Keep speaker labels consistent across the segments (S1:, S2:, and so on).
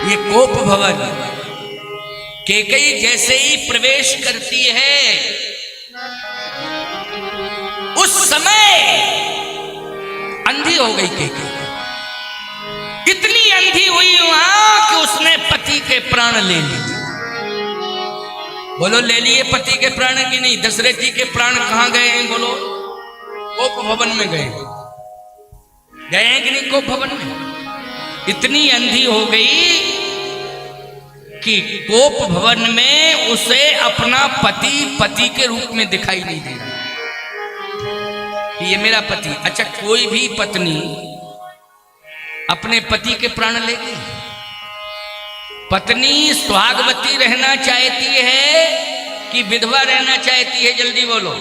S1: ये कोप भवन कैकेयी जैसे ही प्रवेश करती है उस समय अंधी हो गई कैकेयी। इतनी अंधी हुई वहां कि उसने पति के प्राण ले लिए। बोलो ले लिए पति के प्राण की नहीं, दशरथ जी के प्राण कहां गए हैं? बोलो कोप भवन में गए हैं कि नहीं? कोप भवन में इतनी अंधी हो गई कि कोप भवन में उसे अपना पति के रूप में दिखाई नहीं दे रहा कि ये मेरा पति। अच्छा, कोई भी पत्नी अपने पति के प्राण लेगी? पत्नी सुहागवती रहना चाहती है कि विधवा रहना चाहती है? जल्दी बोलो।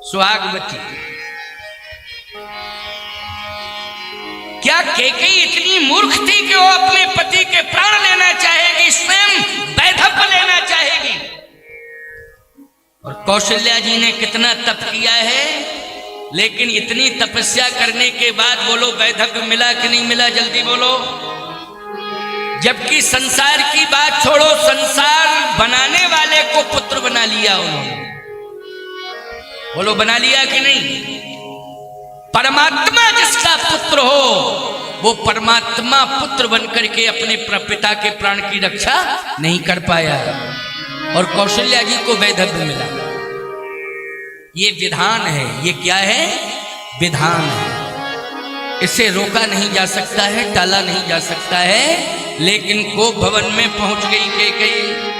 S1: सुहागवती। क्या कैकेयी इतनी मूर्ख थी कि वो अपने पति के प्राण लेना चाहेगी, स्वयं वैधव्य लेना चाहेगी? और कौशल्या जी ने कितना तप किया है, लेकिन इतनी तपस्या करने के बाद बोलो वैधव्य मिला कि नहीं मिला? जल्दी बोलो। जबकि संसार की बात छोड़ो, संसार बनाने वाले को पुत्र बना लिया उन्होंने। बोलो बना लिया कि नहीं? परमात्मा जिसका पुत्र हो वो परमात्मा पुत्र बनकर के अपने पिता के प्राण की रक्षा नहीं कर पाया और कौशल्या जी को वैधव्य मिला। ये विधान है। ये क्या है? विधान है। इसे रोका नहीं जा सकता है, टाला नहीं जा सकता है। लेकिन कोप भवन में पहुंच गई कैकेयी।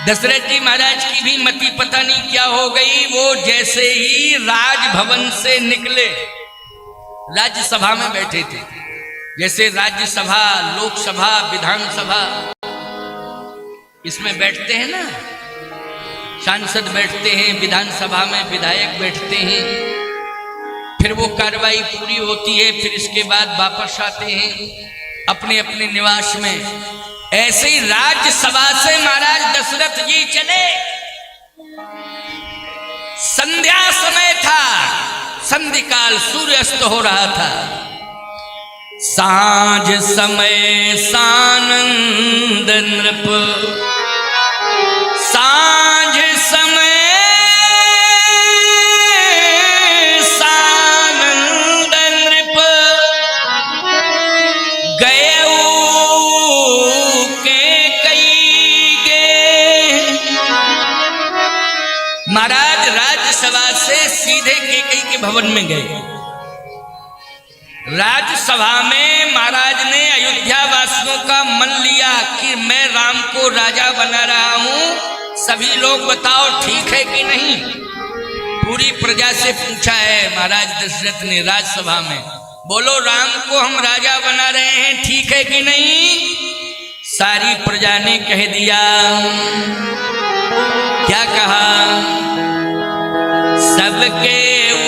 S1: दशरथ जी महाराज की भी मति पता नहीं क्या हो गई। वो जैसे ही राजभवन से निकले, राज्यसभा में बैठे थे, जैसे राज्यसभा, लोकसभा, विधानसभा इसमें बैठते हैं ना, सांसद बैठते हैं, विधानसभा में विधायक बैठते हैं, फिर वो कार्रवाई पूरी होती है, फिर इसके बाद वापस आते हैं अपने अपने निवास में। ऐसे ही राज्यसभा से महाराज दशरथ जी चले। संध्या समय था, संधिकाल, सूर्यास्त हो रहा था। सांझ समय सानंद नृप, सांझ समय सानंद नृप, गए महाराज राज्यसभा से सीधे कैकेयी के भवन में गए। राज्यसभा में महाराज ने अयोध्या वासियों का मन लिया कि मैं राम को राजा बना रहा हूं, सभी लोग बताओ ठीक है कि नहीं? पूरी प्रजा से पूछा है महाराज दशरथ ने राज्यसभा में, बोलो राम को हम राजा बना रहे हैं, ठीक है कि नहीं? सारी प्रजा ने कह दिया। क्या कहा? सबके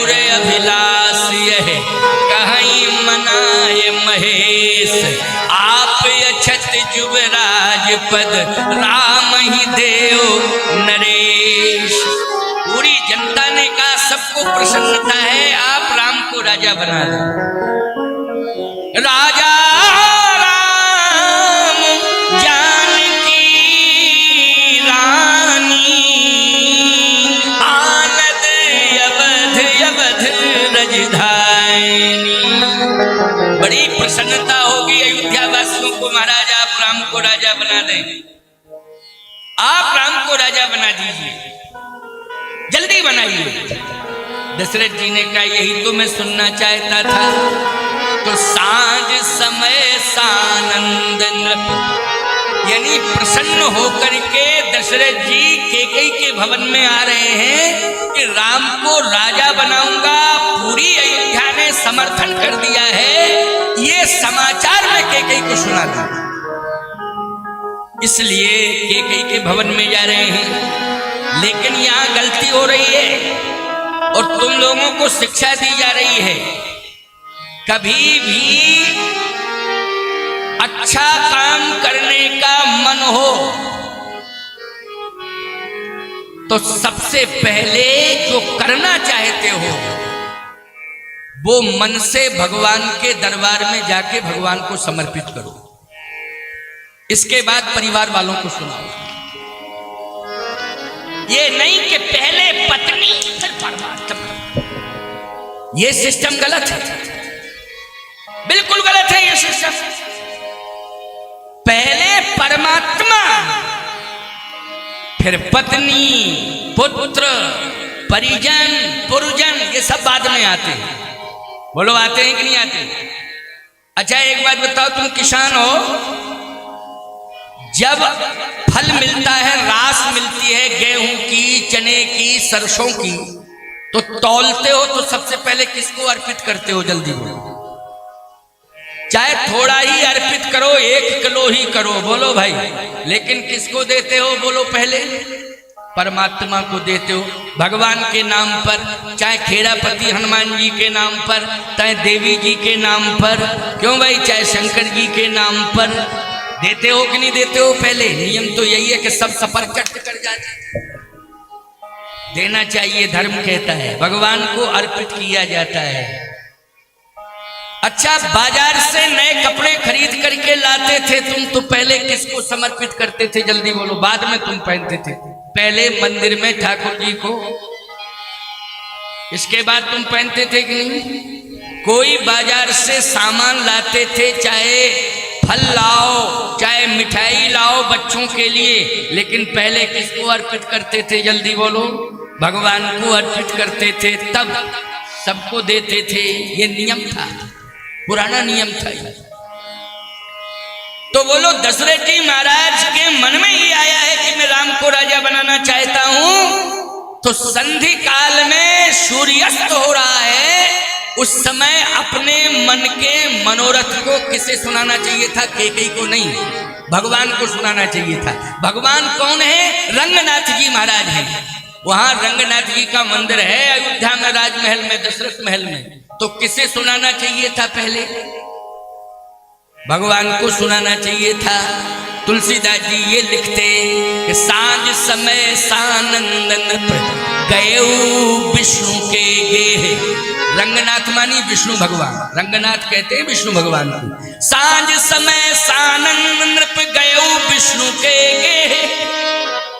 S1: उरे अभिलाष यह कहीं मनाए महेश, आप अछत जुबराज पद राम ही देव नरेश। पूरी जनता ने कहा सबको प्रसन्नता है, आप राम को राजा बना दें। राजा बड़ी प्रसन्नता होगी अयोध्या वासियों को, महाराज आप राम को राजा बना दें, आप राम को राजा बना दीजिए, जल्दी बनाइए। दशरथ जी ने कहा यही तो मैं सुनना चाहता था। तो सांझ समय सानंद नृप, यानी प्रसन्न होकर के दशरथ जी कैकेयी के भवन में आ रहे हैं कि राम को राजा बनाऊंगा। पूरी अयोध्या ने समर्थन कर दिया है, ये समाचार मैं कैकेयी को सुना दूं। इसलिए कैकेयी के भवन में जा रहे हैं। लेकिन यहां गलती हो रही है और तुम लोगों को शिक्षा दी जा रही है। कभी भी अच्छा काम करने का मन हो तो सबसे पहले जो करना चाहते हो वो मन से भगवान के दरबार में जाके भगवान को समर्पित करो। इसके बाद परिवार वालों को सुनाओ। ये नहीं कि पहले पत्नी फिर परमात्मा। ये सिस्टम गलत है, बिल्कुल गलत है ये सिस्टम। पहले परमात्मा, फिर पत्नी, पुत्र, परिजन, पुरजन, ये सब बाद में आते हैं। बोलो आते हैं कि नहीं आते? अच्छा एक बात बताओ, तुम किसान हो, जब फल मिलता है, रास मिलती है गेहूं की, चने की, सरसों की, तो तौलते हो तो सबसे पहले किसको अर्पित करते हो? जल्दी बोलो। चाहे थोड़ा ही अर्पित करो, 1 किलो ही करो, बोलो भाई, लेकिन किसको देते हो? बोलो पहले परमात्मा को देते हो, भगवान के नाम पर, चाहे खेड़ापति हनुमान जी के नाम पर, चाहे देवी जी के नाम पर, क्यों भाई, चाहे शंकर जी के नाम पर देते हो कि नहीं देते हो? पहले नियम तो यही है कि सब सफर कट कर जाते, देना चाहिए, धर्म कहता है, भगवान को अर्पित किया जाता है। अच्छा, बाजार से नए कपड़े खरीद करके लाते थे तुम, तो पहले किसको समर्पित करते थे? जल्दी बोलो। बाद में तुम पहनते थे, पहले मंदिर में ठाकुर जी को, इसके बाद तुम पहनते थे कि नहीं? कोई बाजार से सामान लाते थे, चाहे फल लाओ, चाहे मिठाई लाओ बच्चों के लिए, लेकिन पहले किसको अर्पित करते थे? जल्दी बोलो। भगवान को अर्पित करते थे, तब सबको देते थे। ये नियम था, पुराना नियम था। तो बोलो, दशरथ जी महाराज के मन में ही आया है कि मैं राम को राजा बनाना चाहता हूं, तो संधि काल में सूर्यास्त हो रहा है, उस समय अपने मन के मनोरथ को किसे सुनाना चाहिए था? कैकेयी को नहीं, भगवान को सुनाना चाहिए था। भगवान कौन है? रंगनाथ जी महाराज हैं। वहां रंगनाथ जी का मंदिर है अयोध्या में, राजमहल में, दशरथ महल में। तो किसे सुनाना चाहिए था? पहले भगवान को सुनाना चाहिए था। तुलसीदास जी ये लिखते कि सांझ समय सानंदन गए विष्णु के गेह। रंगनाथ मानी विष्णु भगवान, रंगनाथ कहते हैं विष्णु भगवान को। सांझ समय सानंद नृप गए विष्णु के गेह।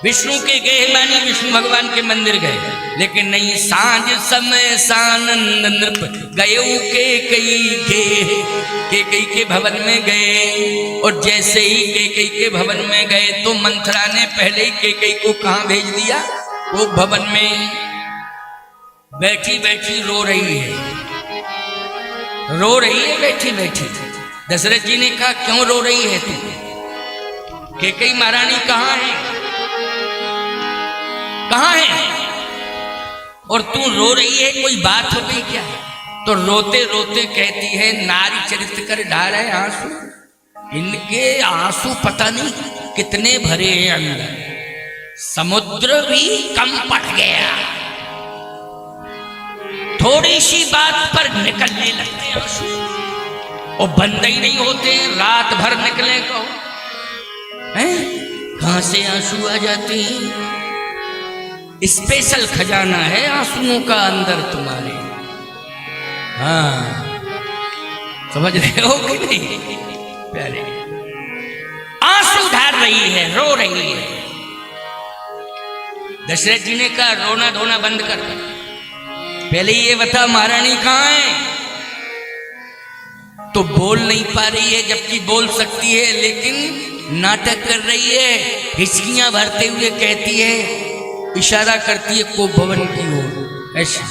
S1: विष्णु के गेह मानी विष्णु भगवान के मंदिर गए, लेकिन नहीं, सांझ समय सानंद नृप गए कैकेयी गेह। कैकेयी के भवन में गए, और जैसे ही कैकेयी के भवन में गए तो मंथरा ने पहले ही कैकेयी को कहां भेज दिया? वो भवन में बैठी बैठी रो रही है, रो रही है बैठी बैठी। दशरथ जी ने कहा, क्यों रो रही है तू? कैकेयी महारानी कहाँ है, कहाँ है? और तू रो रही है, कोई बात हो गई क्या? तो रोते रोते कहती है, नारी चरित्र कर ढाले आंसू, इनके आंसू पता नहीं कितने भरे हैं अंदर, समुद्र भी कम पड़ गया। थोड़ी सी बात पर निकलने लगते आंसू, और बंद ही नहीं होते, रात भर निकले कहो, हैं? कहां से आंसू आ जाते हैं? स्पेशल खजाना है आंसुओं का अंदर तुम्हारे। हाँ, समझ रहे हो कि नहीं प्यारे? आंसू ढार रही है, रो रही है। दशरथ जी ने कहा, रोना धोना बंद कर, पहले ये बता महारानी कहाँ है? तो बोल नहीं पा रही है, जबकि बोल सकती है, लेकिन नाटक कर रही है, हिचकियां भरते हुए कहती है, इशारा करती है कोप भवन की ओर। ऐसी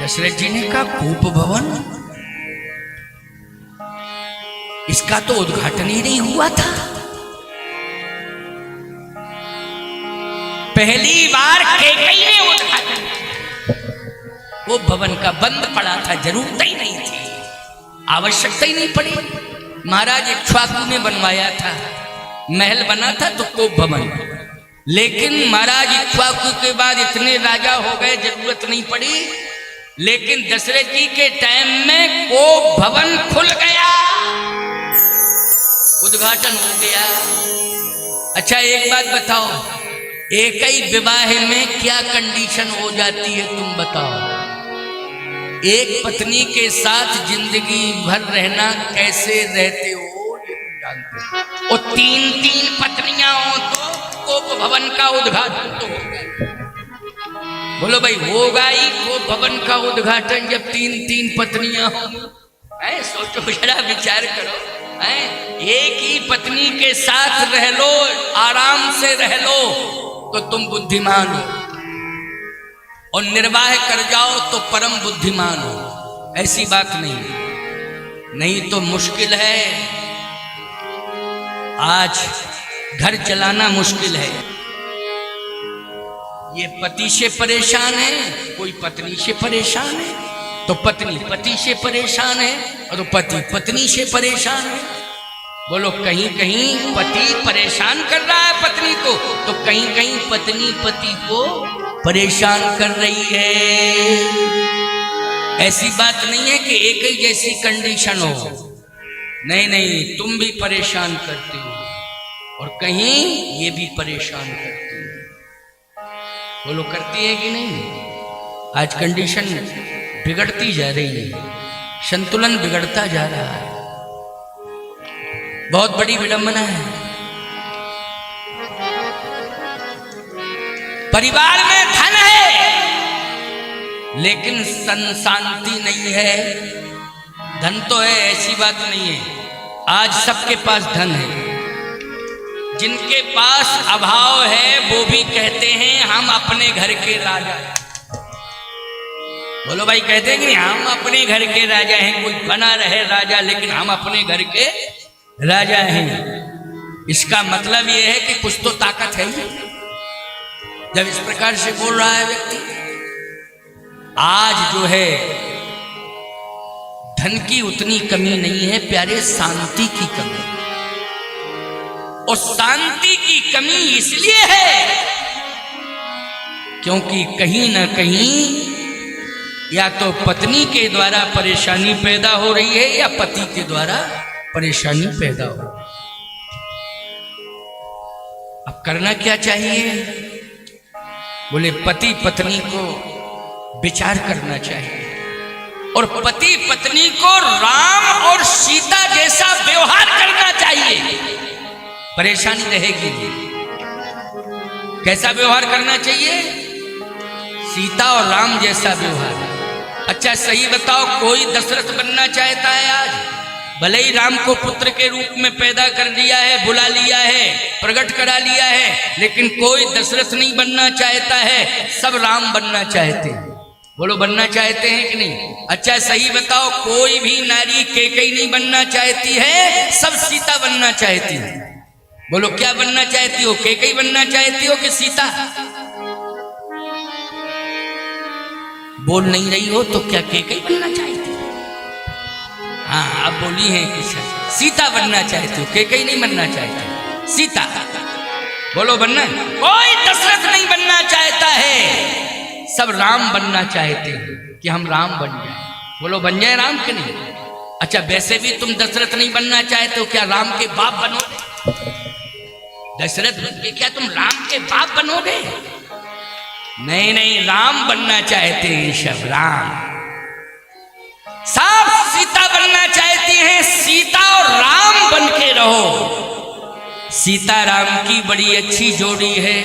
S1: दशरथ जी ने कहा, कोप भवन? इसका तो उद्घाटन ही नहीं हुआ था। पहली बार कैकेयी ने उद्घाटन, कोप भवन का बंद पड़ा था, जरूरत ही नहीं थी, आवश्यकता ही नहीं पड़ी। महाराज इक्ष्वाकु ने बनवाया था, महल बना था तो कोप भवन, लेकिन महाराज इक्ष्वाकु के बाद इतने राजा हो गए, जरूरत नहीं पड़ी। लेकिन दशरथ जी के टाइम में कोप भवन खुल गया, उद्घाटन हो गया। अच्छा एक बात बताओ, एक ही विवाह में क्या कंडीशन हो जाती है तुम बताओ? एक पत्नी के साथ जिंदगी भर रहना कैसे रहते हो? शांति। और 3-3 पत्नियां हो तो कोप भवन का उद्घाटन तो होगा। बोलो भाई होगा ही कोप भवन का उद्घाटन जब 3-3 पत्नियां हो। सोचो जरा, विचार करो। एक ही पत्नी के साथ रह लो, आराम से रह लो तो तुम बुद्धिमान हो, और निर्वाह कर जाओ तो परम बुद्धिमान हो। ऐसी बात नहीं तो मुश्किल है। आज घर चलाना मुश्किल है। ये पति से परेशान है, कोई पत्नी से परेशान है, तो पत्नी पति से परेशान है, और तो पति पत्नी से परेशान है। बोलो कहीं कहीं पति परेशान कर रहा है पत्नी को, तो कहीं कहीं पत्नी पति को परेशान कर रही है। ऐसी बात नहीं है कि एक ही जैसी कंडीशन हो। नहीं, तुम भी परेशान करते हो और कहीं ये भी परेशान करती है। बोलो करती है कि नहीं? आज कंडीशन बिगड़ती जा रही है, संतुलन बिगड़ता जा रहा है। बहुत बड़ी विडंबना है। परिवार में धन है लेकिन शांति नहीं है। धन तो है, ऐसी बात नहीं है। आज सबके पास धन है। जिनके पास अभाव है वो भी कहते हैं हम अपने घर के राजा। बोलो भाई, कहते हैं कि हम अपने घर के राजा हैं। कोई बना रहे राजा, लेकिन हम अपने घर के राजा हैं। इसका मतलब यह है कि कुछ तो ताकत है ही। जब इस प्रकार से बोल रहा है व्यक्ति, आज जो है धन की उतनी कमी नहीं है प्यारे, शांति की कमी। और शांति की कमी इसलिए है क्योंकि कहीं ना कहीं या तो पत्नी के द्वारा परेशानी पैदा हो रही है या पति के द्वारा परेशानी पैदा हो। अब करना क्या चाहिए? बोले पति पत्नी को विचार करना चाहिए और पति पत्नी को राम और सीता जैसा व्यवहार करना चाहिए। परेशानी रहेगी नहीं। कैसा व्यवहार करना चाहिए? सीता और राम जैसा व्यवहार। अच्छा सही बताओ, कोई दशरथ बनना चाहता है आज? भले ही राम को पुत्र के रूप में पैदा कर दिया है, बुला लिया है, प्रकट करा लिया है, लेकिन कोई दशरथ नहीं बनना चाहता है। सब राम बनना चाहते हैं। बोलो बनना चाहते हैं कि नहीं? अच्छा सही बताओ, कोई भी नारी कैकेयी नहीं बनना चाहती है, सब सीता बनना चाहती है। बोलो क्या बनना चाहती हो? कैकेयी बनना चाहती हो कि सीता? बोल नहीं रही हो तो क्या कैकेयी बनना चाहती हो? हाँ अब बोली है कि सीता बनना चाहती हो, कैकेयी नहीं बनना चाहती, सीता। बोलो बनना। कोई दशरथ नहीं बनना चाहता है, सब राम बनना चाहते हैं कि हम राम बन जाए। बोलो बन जाए राम के नहीं? अच्छा वैसे भी तुम दशरथ नहीं बनना चाहते हो, क्या राम के बाप बनोगे? दशरथ बन के क्या तुम राम के बाप बनोगे? नहीं, राम बनना चाहते हैं सब, राम। सब सीता बनना चाहती हैं, सीता और राम बन के रहो। सीता राम की बड़ी अच्छी जोड़ी है।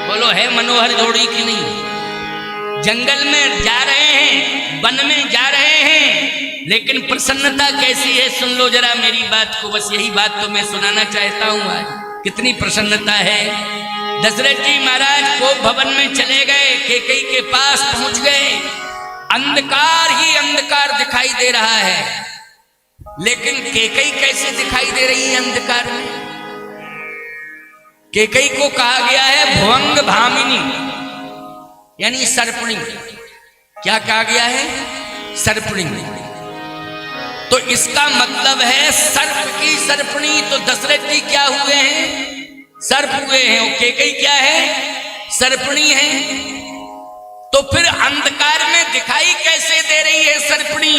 S1: बोलो है मनोहर जोड़ी की नहीं? जंगल में जा रहे हैं, वन में जा रहे हैं, लेकिन प्रसन्नता कैसी है सुन लो जरा मेरी बात को। बस यही बात तो मैं सुनाना चाहता हूं आज। कितनी प्रसन्नता है। दशरथ जी महाराज को भवन में चले गए, कैकेयी के पास पहुंच गए। अंधकार ही अंधकार दिखाई दे रहा है, लेकिन कैकेयी कैसे दिखाई दे रही है अंधकार में? कैकेयी को कहा गया है भुवंग भामिनी, यानी सर्पणी। क्या कहा गया है? सर्पणी। तो इसका मतलब है सर्प की सर्पणी। तो दशरथ जी क्या हुए हैं? सर्प हुए हैं। और कैकेयी क्या है? सर्पणी है। तो फिर अंधकार में दिखाई कैसे दे रही है सर्पणी?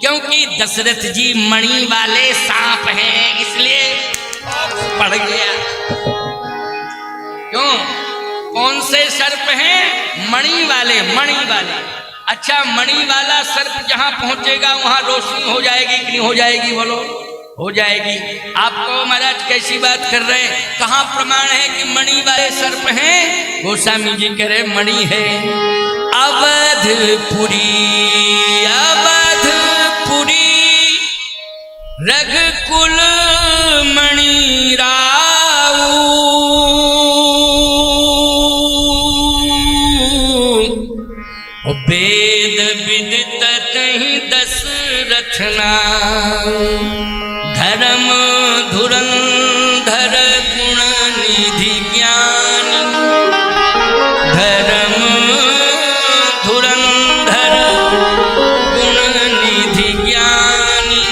S1: क्योंकि दशरथ जी मणि वाले सांप हैं, इसलिए पड़ गया। क्यों? कौन से सर्प हैं? मणि वाले, मणि वाले। अच्छा मणि वाला सर्प जहां पहुंचेगा वहां रोशनी हो जाएगी कि नहीं हो जाएगी? बोलो हो जाएगी। आपको महाराज कैसी बात कर रहे हैं, कहाँ प्रमाण है कि मणि वाले सर्प हैं? गोस्वामी जी कह रहे मणि है अवधपुरी, अवधपुरी रघुकुल मणि राऊ, वेद विदित तहि दशरथ नाम, धर्म धुरंधर गुण निधि ज्ञान, धर्म धुरंधर गुण निधि ज्ञानी,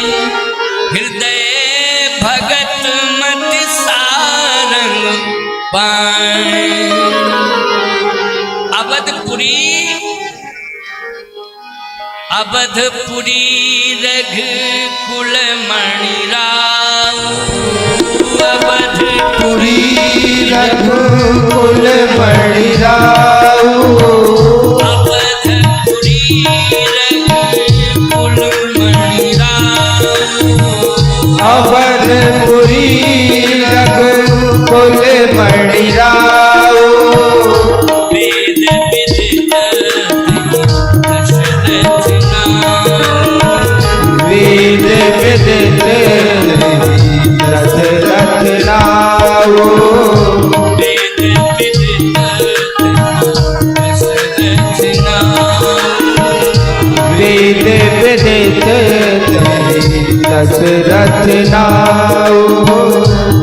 S1: हृदय भगत मति सारंग पाए। अवधपुरी, अवधपुरी रघुकुल मणि राऊ,
S2: अवधपुरी रघुकुल मणि राऊ,
S1: अवधपुरी रघुकुल मणि राऊ,
S2: अवधपुरी रघुकुल मणि राऊ,
S1: वेद विदित दशरथ नाम,
S2: वेद विदित दशरथ नाऊ,
S1: वेद विदित दशरथ नाम,
S2: वेद विदित दशरथ नाऊ,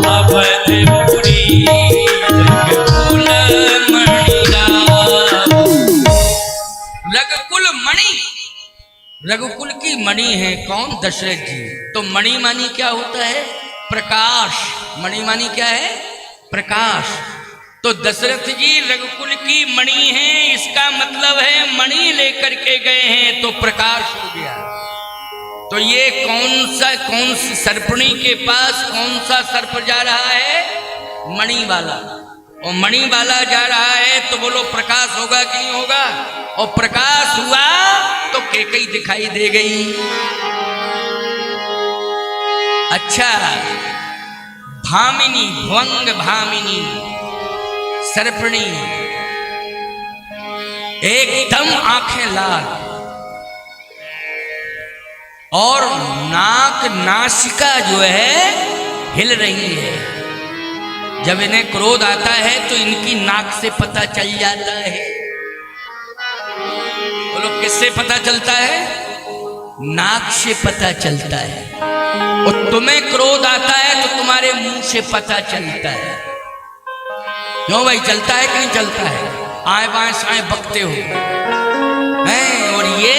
S1: अवधपुरी रघुकुल मणि राऊ। रघुकुल मणि, रघुकुल की मणि है कौन? दशरथ जी। तो मणि मानी क्या होता है? प्रकाश। मणि मानी क्या है? प्रकाश। तो दशरथ जी रघुकुल की मणि है, इसका मतलब है मणि लेकर के गए हैं तो प्रकाश हो गया। तो ये कौन सी सर्पणी के पास कौन सा सर्प जा रहा है? मणि वाला। और मणि वाला जा रहा है तो बोलो प्रकाश होगा कि नहीं होगा? और प्रकाश हुआ तो कैकई दिखाई दे गई। अच्छा, भामिनी, भवंग भामिनी सर्पणी, एकदम आंखें लाल और नाक नासिका जो है हिल रही है। जब इन्हें क्रोध आता है तो इनकी नाक से पता चल जाता है। बोलो किससे पता चलता है? नाक से पता चलता है। और तुम्हें क्रोध आता है तो तुम्हारे मुंह से पता चलता है। क्यों भाई, चलता है कि नहीं चलता है? आए बाएं साएं बकते हो हैं, और ये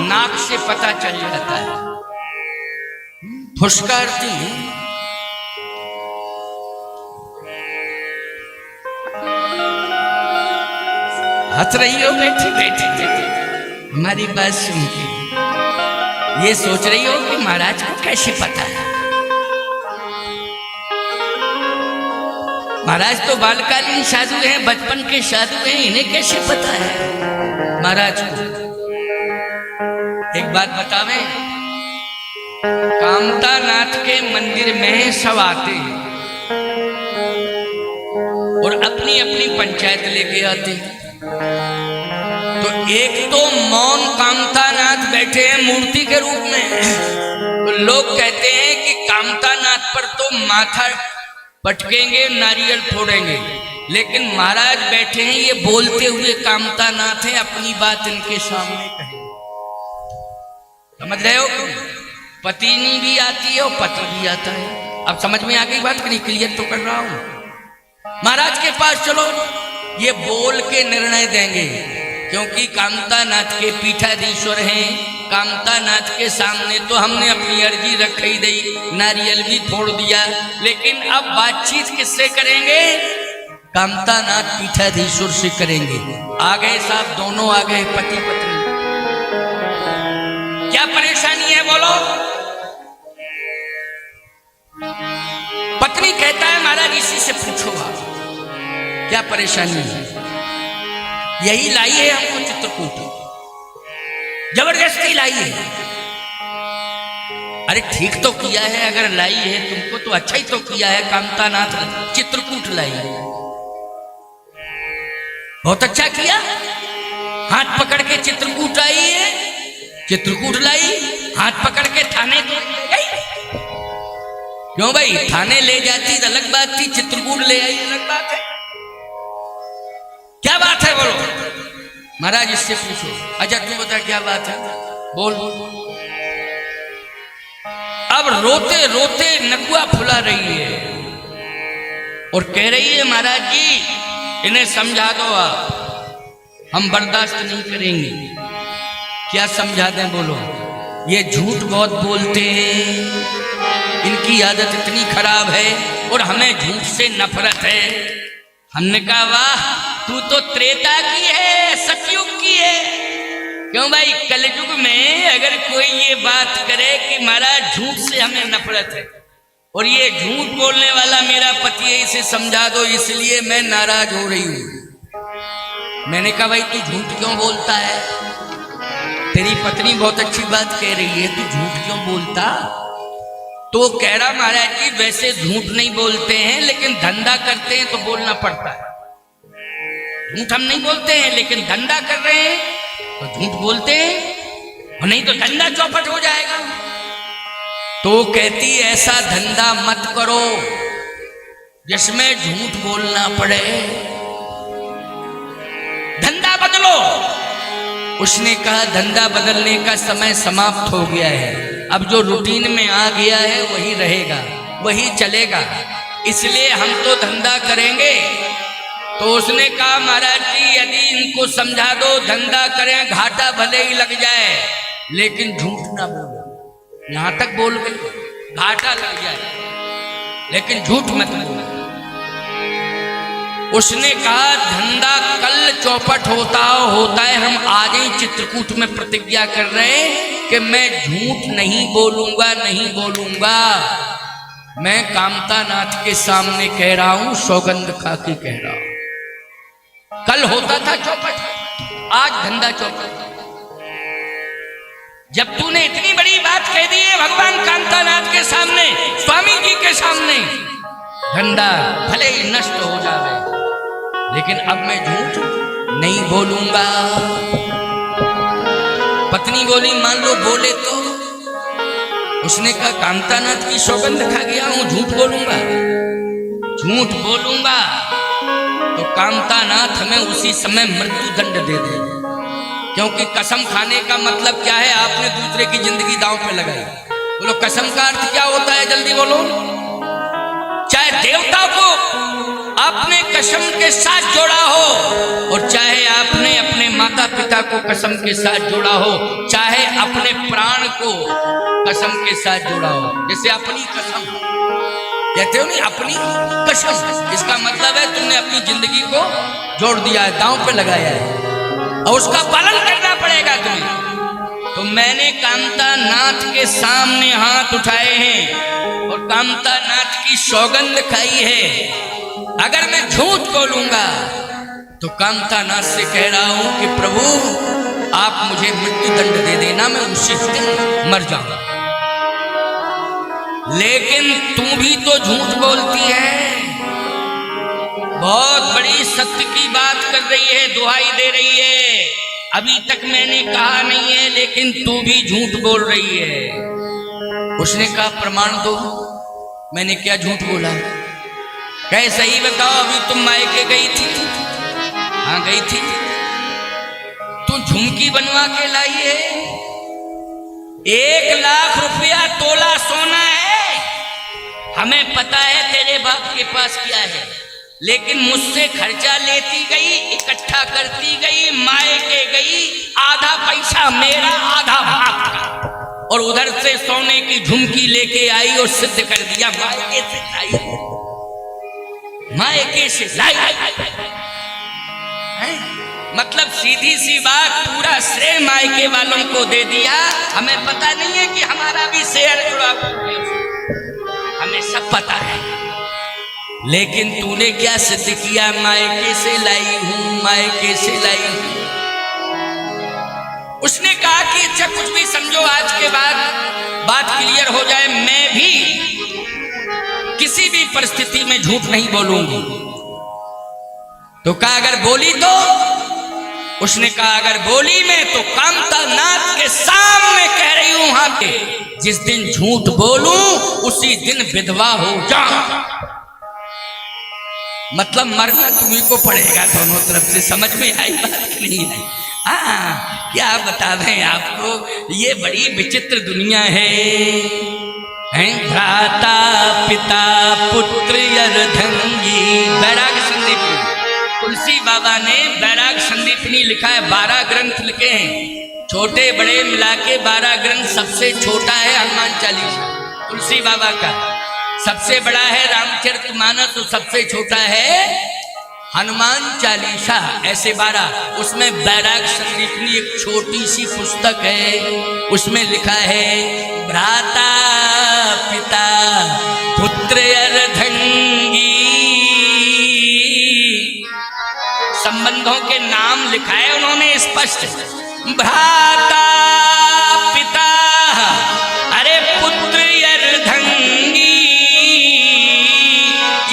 S1: नाक से पता चल जाता है। फुसकारती हंस रही हो बैठे बैठे हमारी बात सुन के। ये सोच रही हो कि महाराज को कैसे पता है? महाराज तो बालकालीन साधु हैं, बचपन के साधु हैं, इन्हें कैसे पता है महाराज को? एक बात बतावे, कामता नाथ के मंदिर में सब आते हैं और अपनी अपनी पंचायत लेके आते हैं। तो एक तो मौन कामता नाथ बैठे हैं मूर्ति के रूप में। तो लोग कहते हैं कि कामता नाथ पर तो माथा पटकेंगे, नारियल फोड़ेंगे, लेकिन महाराज बैठे हैं, ये बोलते हुए कामता नाथ हैं, अपनी बात इनके सामने कहें। समझ रहे हो? पत्नी भी आती है और पति भी आता है। अब समझ में आ गई बात कि नहीं? क्लियर तो कर रहा हूं। महाराज के पास चलो, ये बोल के निर्णय देंगे, क्योंकि कामता नाथ के पीठाधीश्वर हैं। कामता नाथ के सामने तो हमने अपनी अर्जी रख ही दी, नारियल भी फोड़ दिया, लेकिन अब बातचीत किससे करेंगे? कामता नाथ पीठाधीश्वर से करेंगे। आ गए साहब, दोनों आ गए, पति पत्नी। क्या परेशानी है बोलो? पत्नी कहता है महाराज इसी से पूछो आप क्या परेशानी है। यही लाई है हमको चित्रकूट, जबरदस्ती लाई है। अरे ठीक तो किया है, अगर लाई है तुमको तो अच्छा ही तो किया है। कामतानाथ चित्रकूट लाई, बहुत अच्छा किया। हाथ पकड़ के चित्रकूट आई है, चित्रकूट लाई, हाथ पकड़ के थाने तो गई। क्यों भाई, थाने ले जाती तो अलग बात थी, चित्रकूट ले आई अलग बात है। क्या बात है बोलो महाराज, इससे पूछो। अच्छा तू बता क्या बात है, बोल। अब रोते रोते नकुआ फुला रही है और कह रही है महाराज जी इन्हें समझा दो, आप हम बर्दाश्त नहीं करेंगे। क्या समझा दें बोलो, ये झूठ बहुत बोलते हैं, इनकी आदत इतनी खराब है और हमें झूठ से नफरत है। हमने कहा वाह, तू तो त्रेता की है, सतयुग की है। क्यों भाई, कलयुग में अगर कोई ये बात करे कि महाराज झूठ से हमें नफरत है और ये झूठ बोलने वाला मेरा पति है, इसे समझा दो, इसलिए मैं नाराज हो रही हूं। मैंने कहा भाई तू झूठ क्यों बोलता है, तेरी पत्नी बहुत अच्छी बात कह रही है, तू झूठ क्यों बोलता। तो कह रहा महाराज जी वैसे झूठ नहीं बोलते हैं, लेकिन धंधा करते हैं तो बोलना पड़ता है। झूठ हम नहीं बोलते हैं, लेकिन धंधा कर रहे हैं तो झूठ बोलते हैं, और नहीं तो धंधा चौपट हो जाएगा। तो कहती ऐसा धंधा मत करो जिसमें झूठ बोलना पड़े, धंधा बदलो। उसने कहा धंधा बदलने का समय समाप्त हो गया है, अब जो रूटीन में आ गया है वही रहेगा, वही चलेगा, इसलिए हम तो धंधा करेंगे। तो उसने कहा महाराज जी यदि इनको समझा दो धंधा करें, घाटा भले ही लग जाए लेकिन झूठ ना बोलो। यहां तक बोल गए, घाटा लग जाए लेकिन झूठ मत बोलो। उसने कहा धंधा कल चौपट होता है, हम आज ही चित्रकूट में प्रतिज्ञा कर रहे हैं कि मैं झूठ नहीं बोलूंगा, नहीं बोलूंगा। मैं कामतानाथ के सामने कह रहा हूं, सौगंध खा के कह रहा हूं। कल होता था चौपट, आज धंधा चौपट। जब तूने इतनी बड़ी बात कह दी है भगवान कामतानाथ के सामने, स्वामी जी के सामने, धंधा भले ही नष्ट हो जाए लेकिन अब मैं झूठ नहीं बोलूंगा। पत्नी बोली मान लो बोले तो। उसने कहा कामतानाथ की सौगंध खा गया हूं, झूठ बोलूंगा, झूठ बोलूंगा तो कामतानाथ हमें उसी समय मृत्यु दंड दे दे। क्योंकि कसम खाने का मतलब क्या है, आपने दूसरे की जिंदगी दांव पे लगाई। बोलो कसम का अर्थ क्या होता है, जल्दी बोलो। चाहे देवता को आपने कसम के साथ जोड़ा हो और चाहे आपने अपने माता पिता को कसम के साथ जोड़ा हो, चाहे अपने प्राण को कसम के साथ जोड़ा हो। जैसे अपनी कसम कहते हो नहीं, अपनी कसम, इसका मतलब है तुमने अपनी जिंदगी को जोड़ दिया है, दांव पे लगाया है और उसका पालन करना पड़ेगा तुम्हें। तो मैंने कामतानाथ के सामने हाथ उठाए हैं और कामतानाथ की सौगंध खाई है। अगर मैं झूठ बोलूंगा तो कामतानाथ से कह रहा हूं कि प्रभु आप मुझे मृत्यु दंड दे देना, मैं उसी दिन मर जाऊंगा। लेकिन तू भी तो झूठ बोलती है, बहुत बड़ी सत्य की बात कर रही है, दुहाई दे रही है। अभी तक मैंने कहा नहीं है लेकिन तू भी झूठ बोल रही है। उसने कहा प्रमाण दो, मैंने क्या झूठ बोला। कहे सही बताओ, अभी तुम मायके गई थी? हाँ गई थी। तू झुमकी बनवा के लाई है, 1 लाख रुपया तोला सोना है। हमें पता है तेरे बाप के पास क्या है, लेकिन मुझसे खर्चा लेती गई, इकट्ठा करती गई, मायके गई, आधा पैसा मेरा आधा बाप का, और उधर से सोने की झुमकी लेके आई और सिद्ध कर दिया मायके से लाई, मायके से लाई। मतलब सीधी सी बात, पूरा श्रेय मायके वालों को दे दिया। हमें पता नहीं है कि हमारा भी शेयर जुड़ा हुआ है, हमें सब पता है। लेकिन तूने क्या सिद्ध किया? मायके से लाई हूं, मायके से लाई हूं। उसने कहा कि अच्छा कुछ भी समझो, आज के बाद बात क्लियर हो जाए, मैं भी किसी भी परिस्थिति में झूठ नहीं बोलूंगी। तो कहा अगर बोली तो, उसने कहा अगर बोली मैं तो कामता नाथ के सामने कह रही हूं वहां पे, जिस दिन झूठ बोलूं उसी दिन विधवा हो जाऊं। मतलब मरना तुम्ही को पड़ेगा दोनों तरफ से। समझ में आई बात कि नहीं आई? क्या बता दें आपको, ये बड़ी विचित्र दुनिया है। भ्राता पिता पुत्र अर्धंगी, बैराग संदीपनी, तुलसी बाबा ने बैराग संदीपनी लिखा है। 12 ग्रंथ लिखे हैं, छोटे बड़े मिला के 12 ग्रंथ। सबसे छोटा है हनुमान चालीसा तुलसी बाबा का, सबसे बड़ा है रामचरितमानस, तो सबसे छोटा है हनुमान चालीसा। ऐसे 12, उसमें बैराग संदीपनी एक छोटी सी पुस्तक है, उसमें लिखा है भ्राता पिता पुत्र अर्धंगी। संबंधों के नाम लिखा है उन्होंने स्पष्ट, भ्राता पिता, अरे पुत्र अर्धंगी,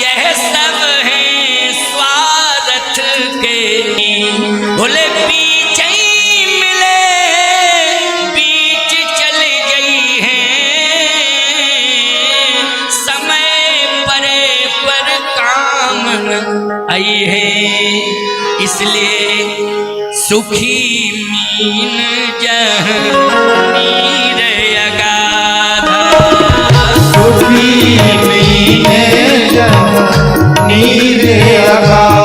S1: यह सब है स्वार्थ के। बोले बीच ही मिले बीच चले गई है, समय परे पर काम न आई है। इसलिए सुखी मीन नीर अगाधा,
S2: सुखी मीन नीर अगाधा,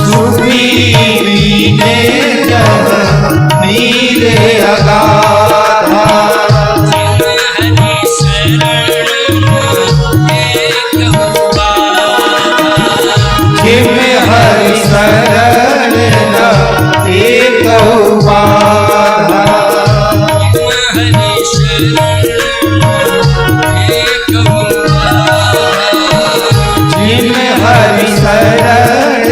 S2: सुखी मीन नीर अगाधा, जिम हरि शरण एक बाधा, जिम हरि शरण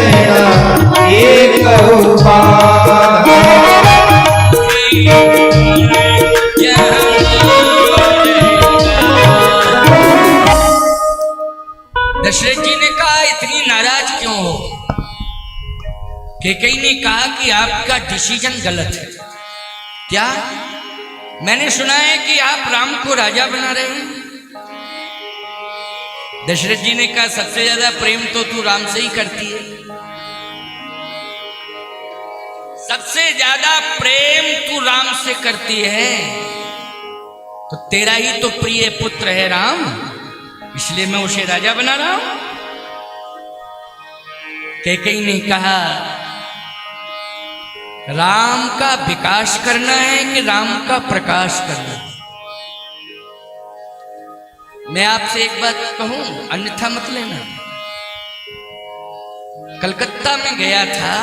S2: एक बाधा।
S1: दशरथ जी ने कहा इतनी नाराज क्यों हो? कैकेयी ने कहा कि आपका डिसीजन गलत है। क्या? मैंने सुना है कि आप राम को राजा बना रहे हैं। दशरथ जी ने कहा सबसे ज्यादा प्रेम तो तू राम से ही करती है, सबसे ज्यादा प्रेम तू राम से करती है, तो तेरा ही तो प्रिय पुत्र है राम, इसलिए मैं उसे राजा बना रहा हूं। कैकेयी ने कहा राम का विकास करना है कि राम का प्रकाश करना है? मैं आपसे एक बात कहूं, अन्यथा मत लेना। कलकत्ता में गया था,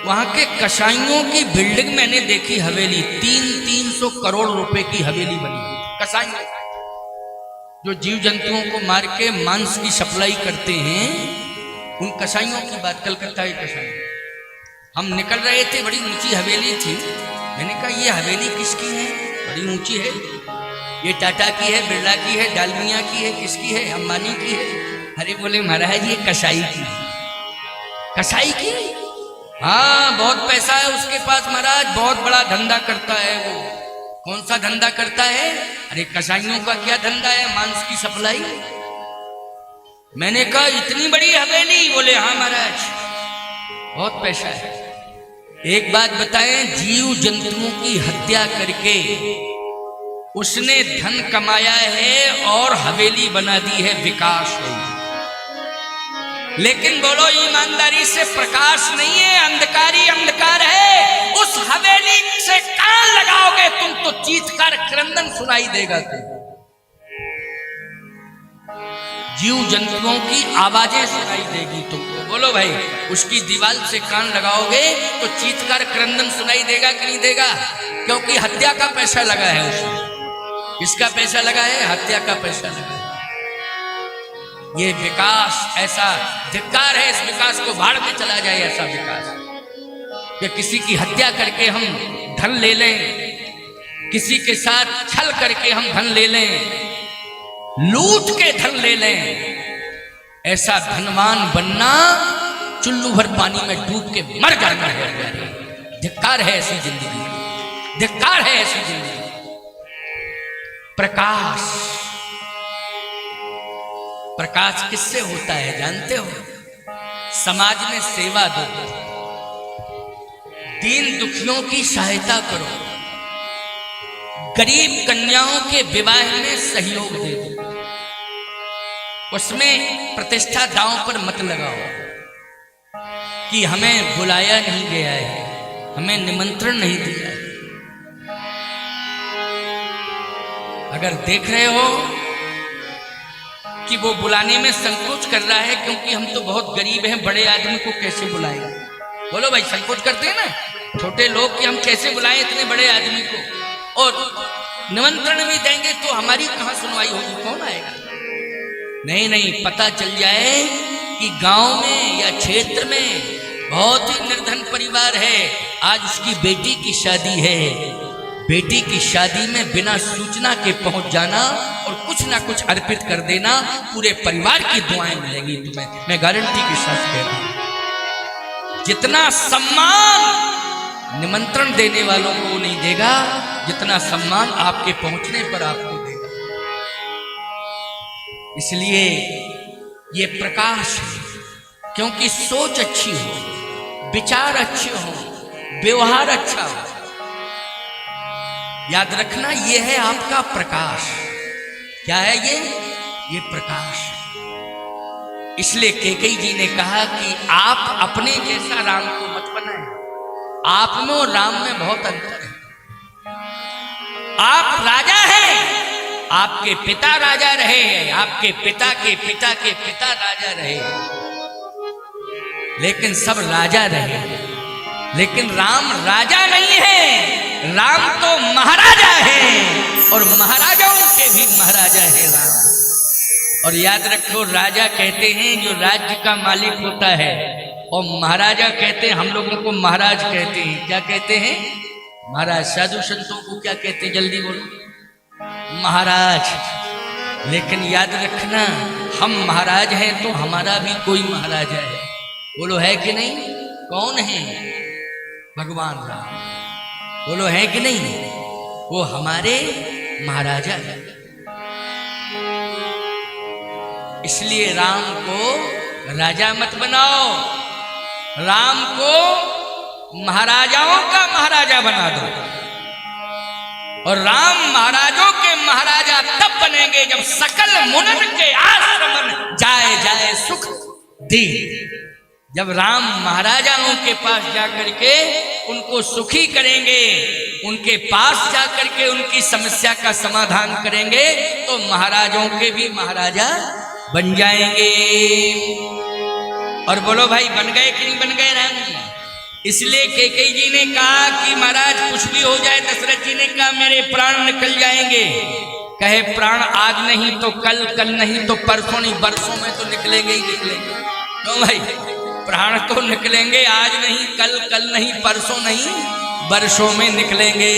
S1: वहां के कसाईयों की बिल्डिंग मैंने देखी, हवेली 300 करोड़ रुपए की हवेली बनी हुई। कसाईयों जो जीव जंतुओं को मार के मांस की सप्लाई करते हैं, उन कसाईयों की बात, कलकत्ता के कसाई। हम निकल रहे थे, बड़ी ऊंची हवेली थी। मैंने कहा ये हवेली किसकी है? बड़ी ऊंची है, ये टाटा की है, बिरला की है, डालमिया की है, किसकी है? अंबानी की है। अरे बोले महाराज ये कसाई की। कसाई की? हाँ, बहुत पैसा है उसके पास महाराज, बहुत बड़ा धंधा करता है वो। कौन सा धंधा करता है? अरे कसाईयों का क्या धंधा है? मांस की सप्लाई। मैंने कहा इतनी बड़ी हवेली? बोले हाँ महाराज, बहुत पैसा है। एक बात बताएं, जीव जंतुओं की हत्या करके उसने धन कमाया है और हवेली बना दी है, विकास है। लेकिन बोलो ईमानदारी से, प्रकाश नहीं है, अंधकार ही अंधकार है। उस हवेली से कान लगाओगे तुम तो चीत्कार क्रंदन सुनाई देगा तुम। जीव जंतुओं की आवाजें सुनाई देगी तुमको। बोलो भाई, उसकी दीवार से कान लगाओगे तो चीत्कार क्रंदन सुनाई देगा कि नहीं देगा? क्योंकि हत्या का पैसा लगा है उसमें। किसका पैसा लगा है? हत्या का पैसा लगा है। ये विकास ऐसा धिक्कार है, इस विकास को भाड़ में चला जाए ऐसा विकास कि किसी की हत्या करके हम धन ले लें, किसी के साथ छल करके हम धन ले लें, लूट के धन ले लें। ऐसा धनवान बनना चुल्लू भर पानी में डूब के मर जाना है। धिक्कार है ऐसी जिंदगी, धिक्कार है ऐसी जिंदगी। प्रकाश, प्रकाश किससे होता है जानते हो? समाज में सेवा दो, दीन दुखियों की सहायता करो, गरीब कन्याओं के विवाह में सहयोग दे दो, उसमें प्रतिष्ठा दांव पर मत लगाओ कि हमें बुलाया नहीं गया है, हमें निमंत्रण नहीं दिया है। अगर देख रहे हो कि वो बुलाने में संकोच कर रहा है क्योंकि हम तो बहुत गरीब हैं, बड़े आदमी को कैसे बुलाएंगे? बोलो भाई, संकोच करते हैं ना छोटे लोग कि हम कैसे बुलाएं इतने बड़े आदमी को, और निमंत्रण भी देंगे तो हमारी कहां सुनवाई होगी, कौन आएगा? नहीं नहीं, पता चल जाए कि गांव में या क्षेत्र में बहुत ही निर्धन परिवार है, आज उसकी बेटी की शादी है, बेटी की शादी में बिना सूचना के पहुंच जाना और कुछ ना कुछ अर्पित कर देना, पूरे परिवार की दुआएं मिलेंगी तुम्हें, मैं गारंटी के साथ कह रहा हूं। जितना सम्मान निमंत्रण देने वालों को नहीं देगा, जितना सम्मान आपके पहुंचने पर आपको देगा। इसलिए ये प्रकाश है, क्योंकि सोच अच्छी हो, विचार अच्छे हो, व्यवहार अच्छा हो। याद रखना, ये है आपका प्रकाश। क्या है ये प्रकाश। इसलिए कैकेयी जी ने कहा कि आप अपने जैसा राम को मत बनाएं, आप में और राम में बहुत अंतर है। आप राजा हैं, आपके पिता राजा रहे, आपके पिता के पिता के पिता राजा रहे, लेकिन सब राजा रहे। लेकिन राम राजा नहीं है, राम तो महाराजा है, और महाराजाओं के भी महाराजा है राम। और याद रखो, राजा कहते हैं जो राज्य का मालिक होता है, और महाराजा कहते हैं, हम लोगों को महाराज कहते हैं। क्या कहते हैं? महाराज। साधु संतों को क्या कहते हैं? जल्दी बोलो। महाराज। लेकिन याद रखना, हम महाराज हैं तो हमारा भी कोई महाराजा है। बोलो, है कि नहीं? कौन है? भगवान राम। बोलो, है कि नहीं? वो हमारे महाराजा है। इसलिए राम को राजा मत बनाओ, राम को महाराजाओं का महाराजा बना दो। और राम महाराजों के महाराजा तब बनेंगे जब सकल मुनन के आश्रमन जाए जाए सुख दी। जब राम महाराजाओं के पास जाकर के उनको सुखी करेंगे, उनके पास जाकर के उनकी समस्या का समाधान करेंगे, तो महाराजों के भी महाराजा बन जाएंगे। और बोलो भाई, बन गए कि नहीं बन गए राम जी? इसलिए कैकेयी जी ने कहा कि महाराज कुछ भी हो जाए, दशरथ जी ने कहा मेरे प्राण निकल जाएंगे। कहे प्राण आज नहीं तो कल, कल नहीं तो परसों नहीं, बरसों में तो निकलेंगे ही निकलेंगे। क्यों भाई? प्राण तो निकलेंगे, आज नहीं, कल, कल नहीं, परसों नहीं, वर्षों में निकलेंगे।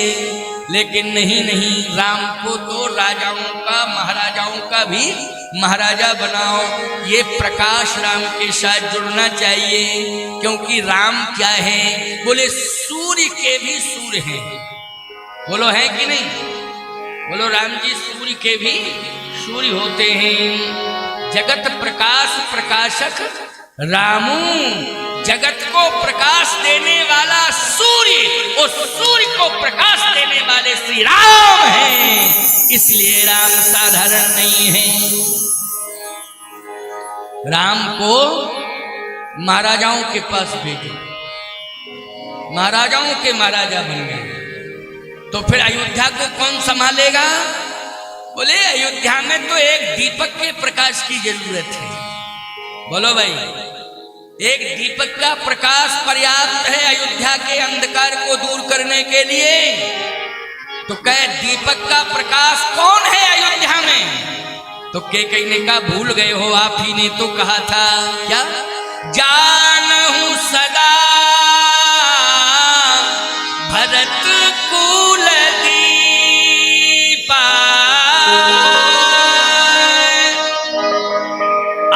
S1: लेकिन नहीं नहीं, राम को तो राजाओं का, महाराजाओं का भी महाराजा बनाओ। ये प्रकाश राम के साथ जुड़ना चाहिए, क्योंकि राम क्या है? बोले सूर्य के भी सूर्य हैं। बोलो, है कि नहीं? बोलो, राम जी सूर्य के भी सूर्य होते हैं। जगत प्रकाश प्रकाशक रामू, जगत को प्रकाश देने वाला सूर्य, और सूर्य को प्रकाश देने वाले श्री राम हैं। इसलिए राम साधारण नहीं है। राम को महाराजाओं के पास भेजो, महाराजाओं के महाराजा बन गए, तो फिर अयोध्या को कौन संभालेगा? बोले अयोध्या में तो एक दीपक के प्रकाश की जरूरत है। बोलो भाई, एक दीपक का प्रकाश पर्याप्त है अयोध्या के अंधकार को दूर करने के लिए। तो कहे दीपक का प्रकाश कौन है अयोध्या में? तो कैकेयी ने कहा भूल गए हो, आप ही ने तो कहा था क्या, जानहु सदा भरत कुल दीपा।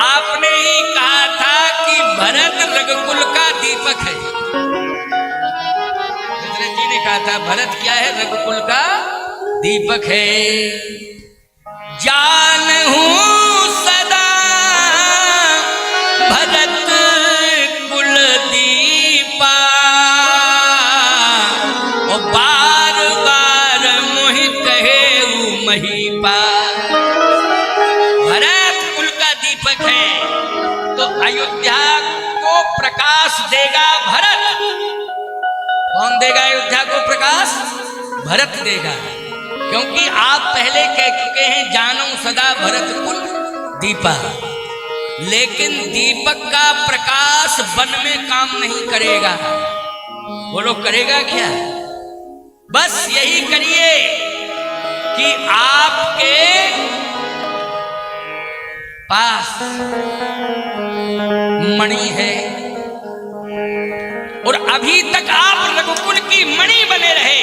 S1: आपने ही कहा था कि भरत रघुकुल का दीपक है। दशरथ जी ने कहा था भरत क्या है, रघुकुल का दीपक है। जानहु सदा भरत कुल दीपा, और बार बार मोहि कहे महीपा। भरत कुल का दीपक है तो अयोध्या को प्रकाश देगा भरत। कौन देगा अयोध्या को प्रकाश, भरत देगा। क्योंकि आप पहले कह चुके हैं जानो सदा भरत कुल दीपा, लेकिन दीपक का प्रकाश वन में काम नहीं करेगा। बोलो करेगा क्या, बस यही करिए कि आपके पास मणि है और अभी तक आप रघुकुल की मणि बने रहे,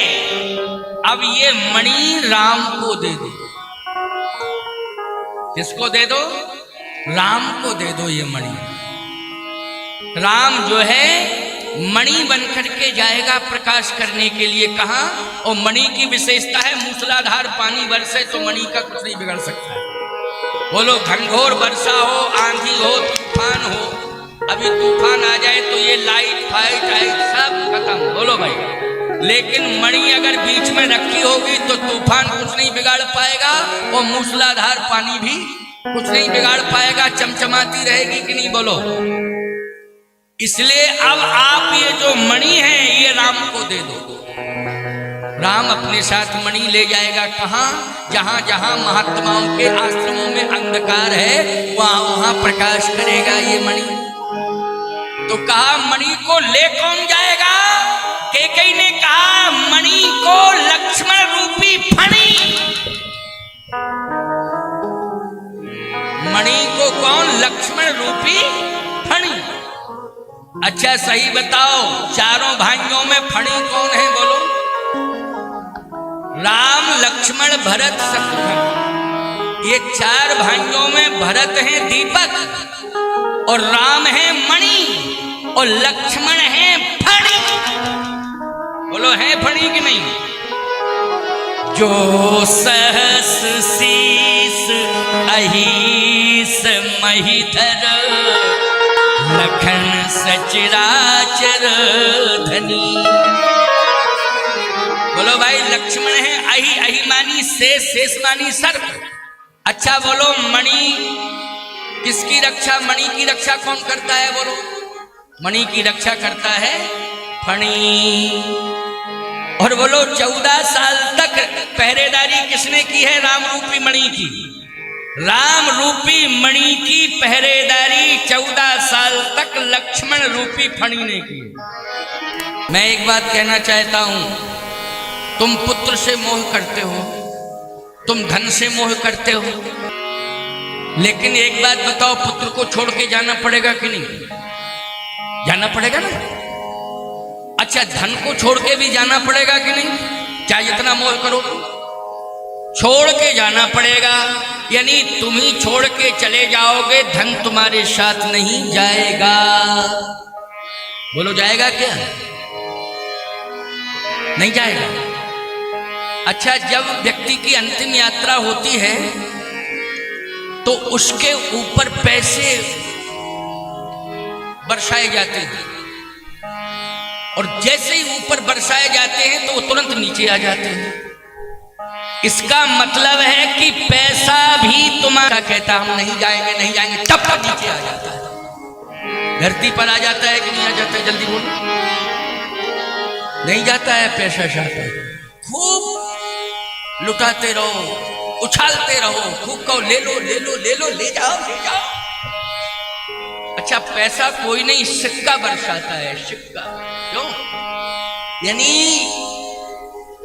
S1: अब ये मणि राम को दे दो। किसको दे दो, राम को दे दो ये मणि। राम जो है मणि बनकर के जाएगा प्रकाश करने के लिए। कहां, और मणि की विशेषता है मूसलाधार पानी बरसे तो मणि का कुछ नहीं बिगड़ सकता है। बोलो घनघोर वर्षा हो, आंधी हो, तूफान हो, अभी तूफान आ जाए तो ये लाइट फाइट सब खत्म। बोलो भाई, लेकिन मणि अगर बीच में रखी होगी तो तूफान कुछ नहीं बिगाड़ पाएगा और मूसलाधार पानी भी कुछ नहीं बिगाड़ पाएगा, चमचमाती रहेगी कि नहीं। बोलो, इसलिए अब आप ये जो मणि है ये राम को दे दो। राम अपने साथ मणि ले जाएगा। कहां, जहां जहां महात्माओं के आश्रमों में अंधकार है वहां वहां प्रकाश करेगा ये मणि। तो कहा मणि को ले कौन जाएगा, कैकेयी ने कहा मणि को लक्ष्मण रूपी फणी। मणि को कौन, लक्ष्मण रूपी फणी। अच्छा सही बताओ, चारों भाइयों में फणी कौन है, बोलो। राम लक्ष्मण भरत शत्रुघ्न, ये चार भाइयों में भरत है दीपक और राम है मणि और लक्ष्मण है फणी। बोलो है फणी कि नहीं। जो सहस शीस अहिस महिधर, लखन सचराचर धनी। बोलो भाई, लक्ष्मण है अहि, अहि मानी शेष, शेष मानी सर्प। अच्छा बोलो, मणि किसकी रक्षा, मणि की रक्षा कौन करता है, बोलो। मणि की रक्षा करता है फणी। और बोलो 14 साल तक पहरेदारी किसने की है, राम रूपी मणि की। राम रूपी मणि की पहरेदारी 14 साल तक लक्ष्मण रूपी फणी ने की। मैं एक बात कहना चाहता हूं, तुम पुत्र से मोह करते हो, तुम धन से मोह करते हो, लेकिन एक बात बताओ, पुत्र को छोड़ के जाना पड़ेगा कि नहीं, जाना पड़ेगा ना। अच्छा, धन को छोड़ के भी जाना पड़ेगा कि नहीं, चाहे जितना मोह करो छोड़ के जाना पड़ेगा। यानी तुम ही छोड़ के चले जाओगे, धन तुम्हारे साथ नहीं जाएगा। बोलो जाएगा क्या, नहीं जाएगा। अच्छा, जब व्यक्ति की अंतिम यात्रा होती है तो उसके ऊपर पैसे बरसाए जाते हैं और जैसे ही ऊपर बरसाए जाते हैं तो वो तुरंत नीचे आ जाते हैं। इसका मतलब है कि पैसा भी तुम्हारा कहता हम नहीं जाएंगे, नहीं जाएंगे, तब तक नीचे आ जाता है, धरती पर आ जाता है कि नहीं आ जाता है, जल्दी बोलो। नहीं जाता है पैसा शाता, खूब लुटाते रहो, उछालते रहो, खूब कहो ले लो ले लो ले लो, ले जाओ ले जाओ। अच्छा, पैसा कोई नहीं, सिक्का बरसाता है, सिक्का। क्यों? यानी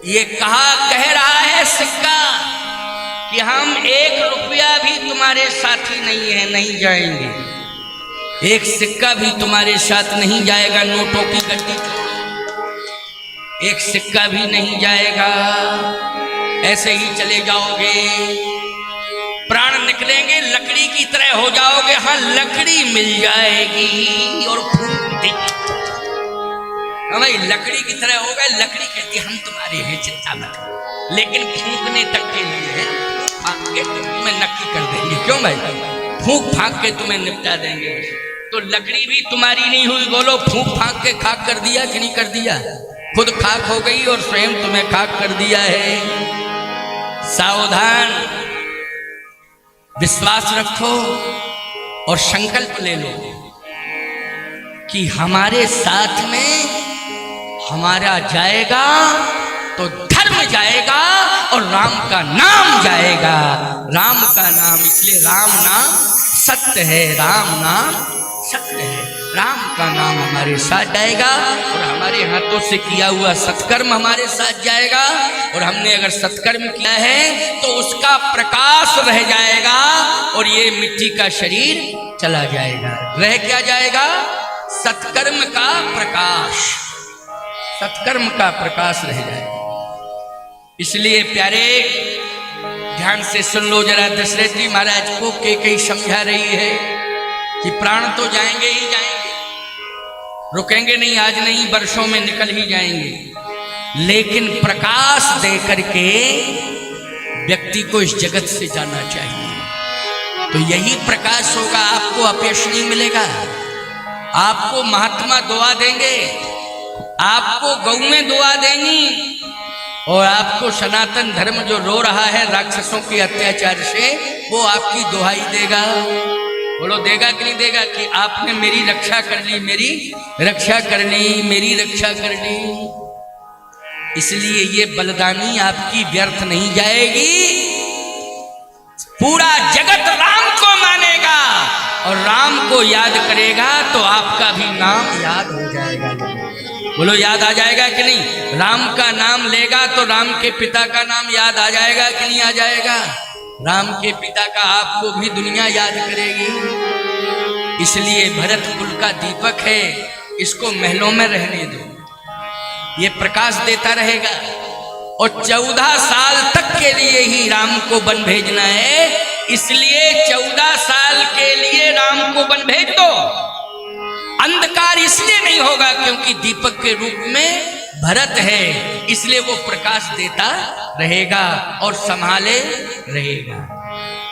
S1: ये कह रहा है सिक्का कि हम 1 रुपया भी तुम्हारे साथी नहीं है, नहीं जाएंगे, 1 सिक्का भी तुम्हारे साथ नहीं जाएगा, नोटों की गड्डी 1 सिक्का भी नहीं जाएगा, ऐसे ही चले जाओगे, प्राण निकलेंगे, लकड़ी की तरह हो जाओगे। हाँ, लकड़ी मिल जाएगी और फूंक देगी। भाई लकड़ी की तरह हो गए, लकड़ी कहती हम तुम्हारे हैं, चिंता मत करो, लेकिन फूंकने तक के लिए फाँक के तुम्हें नक्की कर देंगे। क्यों भाई? फूंक फाँक के तुम्हें निपटा देंगे। तो लकड़ी भी तुम्हारी नहीं हुई, बोलो फूंक फाँक के खाक कर दिया कि नहीं कर दिया? खुद खाक हो गई और स्वयं तुम्हें खाक कर दिया है। सावधान, विश्वास रखो और संकल्प ले लो कि हमारे साथ में हमारा जाएगा तो धर्म जाएगा और राम का नाम जाएगा। राम का नाम, इसलिए राम नाम सत्य है, राम नाम सत्य है। राम का नाम हमारे साथ जाएगा और हमारे हाथों से किया हुआ सत्कर्म हमारे साथ जाएगा। और हमने अगर सत्कर्म किया है तो उसका प्रकाश रह जाएगा और ये मिट्टी का शरीर चला जाएगा। रह क्या जाएगा? सत्कर्म का प्रकाश, सत्कर्म का प्रकाश रह जाएगा। इसलिए प्यारे ध्यान से सुन लो जरा, दशरथ जी महाराज को कैकेयी समझा रही है कि प्राण तो जाएंगे ही जाएंगे, रुकेंगे नहीं, आज नहीं वर्षों में निकल ही जाएंगे, लेकिन प्रकाश दे करके व्यक्ति को इस जगत से जाना चाहिए। तो यही प्रकाश होगा, आपको अपयश नहीं मिलेगा, आपको महात्मा दुआ देंगे, आपको गौएं दुआ देंगी और आपको सनातन धर्म जो रो रहा है राक्षसों के अत्याचार से, वो आपकी दुहाई देगा। बोलो देगा कि नहीं देगा? कि आपने मेरी रक्षा कर ली, मेरी रक्षा कर ली, मेरी रक्षा कर ली। इसलिए ये बलिदानी आपकी व्यर्थ नहीं जाएगी। पूरा जगत राम को मानेगा और राम को याद करेगा तो आपका भी नाम याद हो जाएगा। बोलो याद आ जाएगा कि नहीं? राम का नाम लेगा तो राम के पिता का नाम याद आ जाएगा कि नहीं आ जाएगा? राम के पिता का आपको भी दुनिया याद करेगी। इसलिए भरत कुल का दीपक है, इसको महलों में रहने दो, ये प्रकाश देता रहेगा। और 14 साल तक के लिए ही राम को वन भेजना है, इसलिए 14 साल के लिए राम को वन भेज दो। अंधकार इसलिए नहीं होगा क्योंकि दीपक के रूप में भरत है, इसलिए वो प्रकाश देता रहेगा और संभाले रहेगा।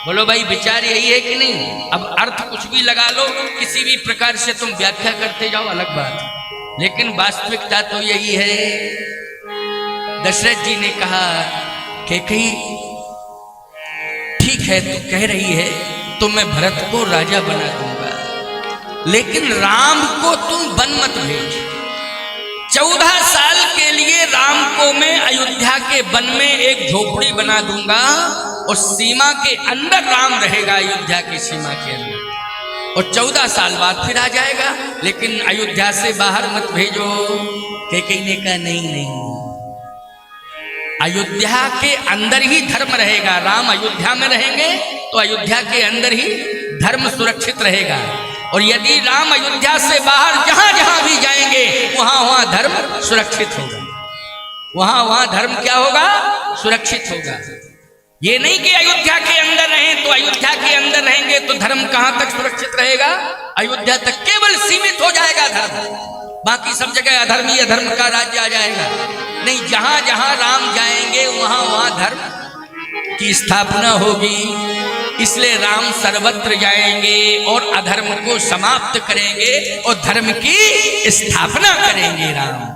S1: बोलो भाई विचार यही है कि नहीं? अब अर्थ कुछ भी लगा लो, किसी भी प्रकार से तुम व्याख्या करते जाओ, अलग बात, लेकिन वास्तविकता तो यही है। दशरथ जी ने कहा कैकेयी ठीक है, तू कह रही है तो मैं भरत को राजा बना दूंगा, लेकिन राम को तुम वन मत भेज। 14 साल के लिए राम को मैं अयोध्या के वन में एक झोपड़ी बना दूंगा और सीमा के अंदर राम रहेगा, अयोध्या की सीमा के अंदर, और 14 साल बाद फिर आ जाएगा, लेकिन अयोध्या से बाहर मत भेजो। कैकेयी ने कहा नहीं नहीं, अयोध्या के अंदर ही धर्म रहेगा। राम अयोध्या में रहेंगे तो अयोध्या के अंदर ही धर्म सुरक्षित रहेगा, और यदि राम अयोध्या से बाहर जहां जहां भी जाएंगे वहां वहां धर्म सुरक्षित होगा, वहां वहां धर्म क्या होगा? सुरक्षित होगा। ये नहीं कि अयोध्या के अंदर रहें तो अयोध्या के अंदर रहेंगे तो धर्म कहां तक सुरक्षित रहेगा? अयोध्या तक केवल सीमित हो जाएगा धर्म, बाकी सब जगह अधर्म ही अधर्म का राज्य आ जाएगा। नहीं, जहां जहां राम जाएंगे वहां वहां धर्म की स्थापना होगी। इसलिए राम सर्वत्र जाएंगे और अधर्म को समाप्त करेंगे और धर्म की स्थापना करेंगे राम।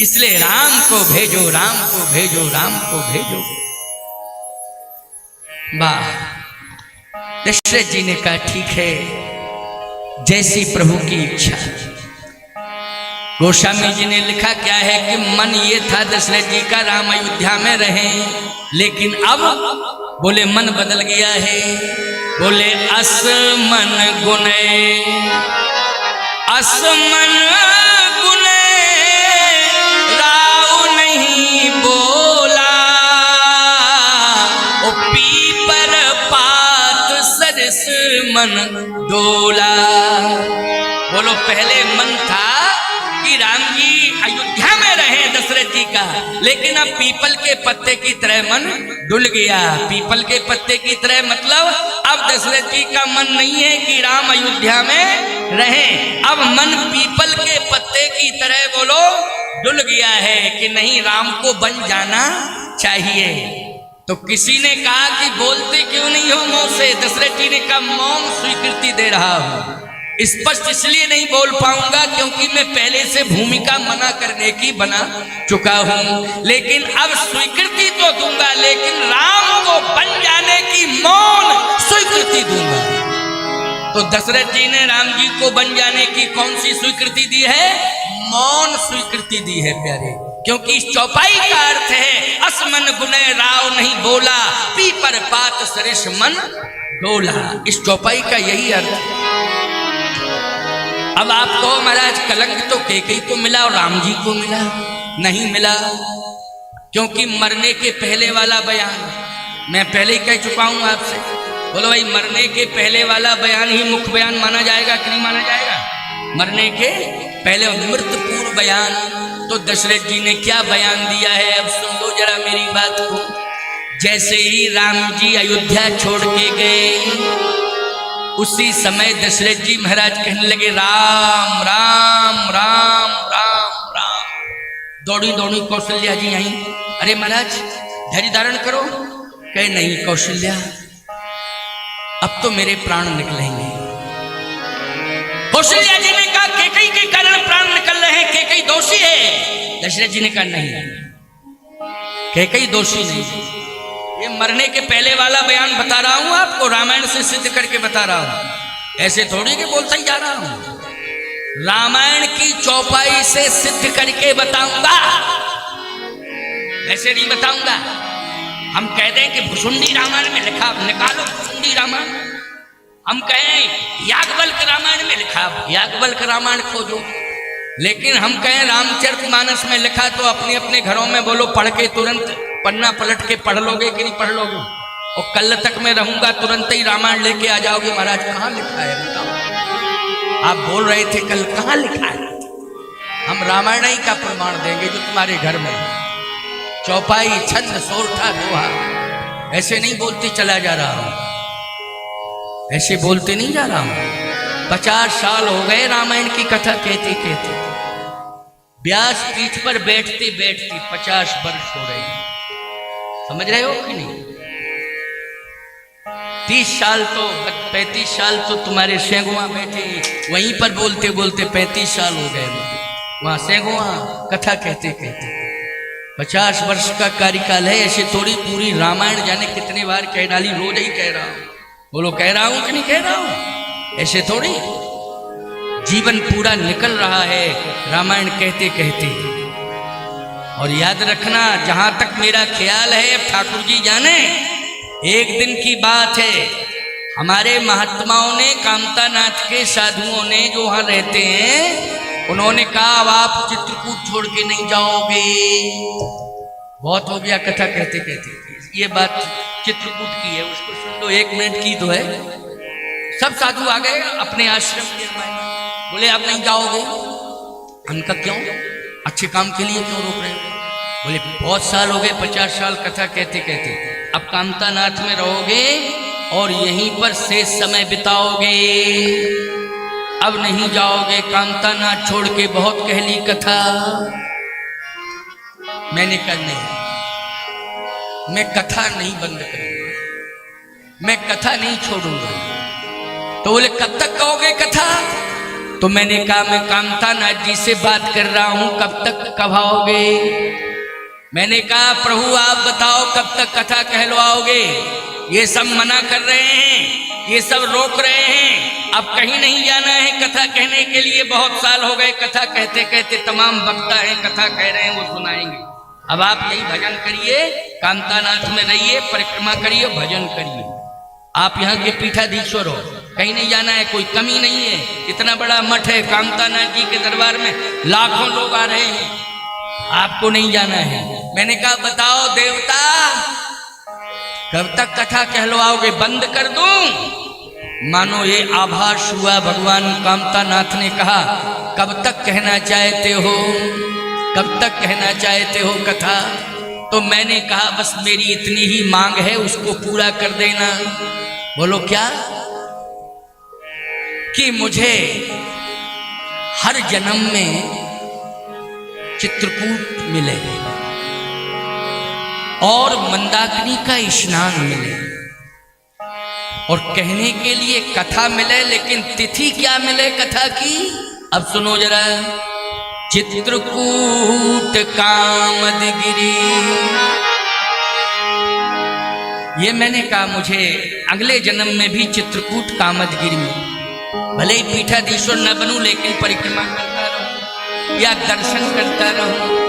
S1: इसलिए राम को भेजो, राम को भेजो, राम को भेजो। वाह! दशरथ जी ने कहा ठीक है, जैसी प्रभु की इच्छा। गोस्वामी जी ने लिखा क्या है कि मन ये था दशरथ जी का राम अयोध्या में रहें, लेकिन अब बोले मन बदल गया है। बोले असमन गुने, असमन गुने राव नहीं बोला, ओ पीपल लेकिन अब पीपल के पत्ते की तरह मन डुल गया। पीपल के पत्ते की तरह मतलब अब दशरथ जी का मन नहीं है कि राम अयोध्या में रहें। अब मन पीपल के पत्ते की तरह बोलो डुल गया है कि नहीं, राम को बन जाना चाहिए। तो किसी ने कहा कि बोलते क्यों नहीं हो मुंह से? दशरथ जी ने कहा मौन स्वीकृति दे रहा हूं। स्पष्ट इसलिए नहीं बोल पाऊंगा क्योंकि मैं पहले से भूमिका मना करने की बना चुका हूं, लेकिन अब स्वीकृति तो दूंगा, लेकिन राम को बन जाने की मौन स्वीकृति दूंगा। तो दशरथ जी ने राम जी को बन जाने की कौन सी स्वीकृति दी है? मौन स्वीकृति दी है प्यारे। क्योंकि इस चौपाई का अर्थ है असमन गुने राव नहीं बोला, पीपर पात सरिस मन डोला। इस चौपाई का यही अर्थ है। अब आप कहो महाराज कलंक तो कैकेयी को मिला और राम जी को मिला? नहीं मिला, क्योंकि मरने के पहले वाला बयान मैं पहले ही कह चुका हूं आपसे। बोलो भाई, मरने के पहले वाला बयान ही मुख्य बयान माना जाएगा कि नहीं माना जाएगा? मरने के पहले मृत पूर्व बयान। तो दशरथ जी ने क्या बयान दिया है, अब सुन लो जरा मेरी बात को। जैसे ही राम जी अयोध्या छोड़ के गए, उसी समय दशरथ जी महाराज कहने लगे राम राम राम राम राम। दौड़ी दौड़ी कौशल्या जी आई। अरे महाराज धैर्य धारण करो। कहे नहीं कौशल्या, अब तो मेरे प्राण निकलेंगे। कौशल्या जी ने कहा कैकेयी के कारण प्राण निकल रहे हैं, कैकेयी दोषी है। दशरथ जी ने कहा नहीं, कैकेयी दोषी नहीं। ये मरने के पहले वाला बयान बता रहा हूं आपको, रामायण से सिद्ध करके बता रहा हूं, ऐसे थोड़ी के बोलता ही जा रहा हूं। रामायण की चौपाई से सिद्ध करके बताऊंगा, ऐसे नहीं बताऊंगा। हम कह दें कि भुसुंडी रामायण में लिखा, निकालो भुसुंडी रामायण। हम कहें याज्ञवल्क्य रामायण में लिखा, याज्ञवल्क्य रामायण खोजो। लेकिन हम कहें रामचरितमानस में लिखा, तो अपने अपने घरों में बोलो पढ़ के तुरंत पन्ना पलट के पढ़ लोगे कि नहीं पढ़ लोगे? और कल तक मैं रहूंगा तुरंत ही रामायण लेके आ जाओगे। महाराज कहाँ लिखा है बताओ? आप बोल रहे थे कल, कहाँ लिखा है? हम रामायण ही का प्रमाण देंगे जो तुम्हारे घर में। चौपाई छंद सोरठा दोहा ऐसे नहीं बोलते चला जा रहा हूं, ऐसे बोलते नहीं जा रहा हूं। 50 साल हो गए रामायण की कथा कहते कहते। व्यास पीठ पर बैठते बैठते 50 वर्ष हो रहे हैं। समझ रहे हो कि नहीं? 30 साल तो 35 साल तो तुम्हारे सेगुआ बैठे वहीं पर बोलते बोलते 35 साल हो गए वहां सेगुआ कथा कहते कहते। 50 वर्ष का कार्यकाल है। ऐसे थोड़ी पूरी रामायण जाने कितने बार कह डाली, रोज ही कह रहा हूं। बोलो कह रहा हूं कि नहीं कह रहा हूं? ऐसे थोड़ी जीवन पूरा निकल रहा है रामायण कहते कहते। और याद रखना, जहां तक मेरा ख्याल है, ठाकुर जी जाने, एक दिन की बात है, हमारे महात्माओं ने, कामतानाथ के साधुओं ने जो वहां रहते हैं, उन्होंने कहा अब आप चित्रकूट छोड़ के नहीं जाओगे। बहुत हो गया कथा कहते कहते। ये बात चित्रकूट की है, उसको सुन लो, 1 मिनट की तो है। सब साधु आ गए अपने आश्रम के, बोले आप नहीं जाओगे। उनका क्यों? अच्छे काम के लिए क्यों रोक रहे हैं? बोले बहुत साल हो गए, 50 साल कथा कहते कहते, अब कामतानाथ में रहोगे और यहीं पर शेष समय बिताओगे, अब नहीं जाओगे। कामतानाथ छोड़ के बहुत कह ली कथा। मैंने कहा नहीं, मैं कथा नहीं बंद करूंगा, मैं कथा नहीं छोड़ूंगा। तो बोले कब तक कहोगे कथा? तो मैंने कहा मैं कामतानाथ जी से बात कर रहा हूं, कब तक कहाओगे? मैंने कहा प्रभु आप बताओ कब तक कथा कहलवाओगे? ये सब मना कर रहे हैं, ये सब रोक रहे हैं, अब कहीं नहीं जाना है कथा कहने के लिए। बहुत साल हो गए कथा कहते कहते, तमाम वक्ता हैं कथा कह रहे हैं, वो सुनाएंगे। अब आप यही भजन करिए, कामतानाथ में रहिए, परिक्रमा करिए, भजन करिए। आप यहाँ के पीठाधीश्वर हो, कहीं नहीं जाना है, कोई कमी नहीं है। इतना बड़ा मठ है, कामतानाथ जी के दरबार में लाखों लोग आ रहे हैं, आपको नहीं जाना है। मैंने कहा बताओ देवता कब तक कथा कहलवाओगे? बंद कर दूं? मानो ये आभास हुआ, भगवान कामतानाथ ने कहा कब तक कहना चाहते हो? कब तक कहना चाहते हो कथा? तो मैंने कहा बस मेरी इतनी ही मांग है, उसको पूरा कर देना। बोलो क्या? कि मुझे हर जन्म में चित्रकूट मिले और मंदाकिनी का स्नान मिले, और कहने के लिए कथा मिले, लेकिन तिथि क्या मिले कथा की? अब सुनो जरा। चित्रकूट कामदगिरी, ये मैंने कहा मुझे अगले जन्म में भी चित्रकूट कामदगिरी में, भले ही पीठाधीश्वर न बनूं लेकिन परिक्रमा करता रहूं या दर्शन करता रहूं।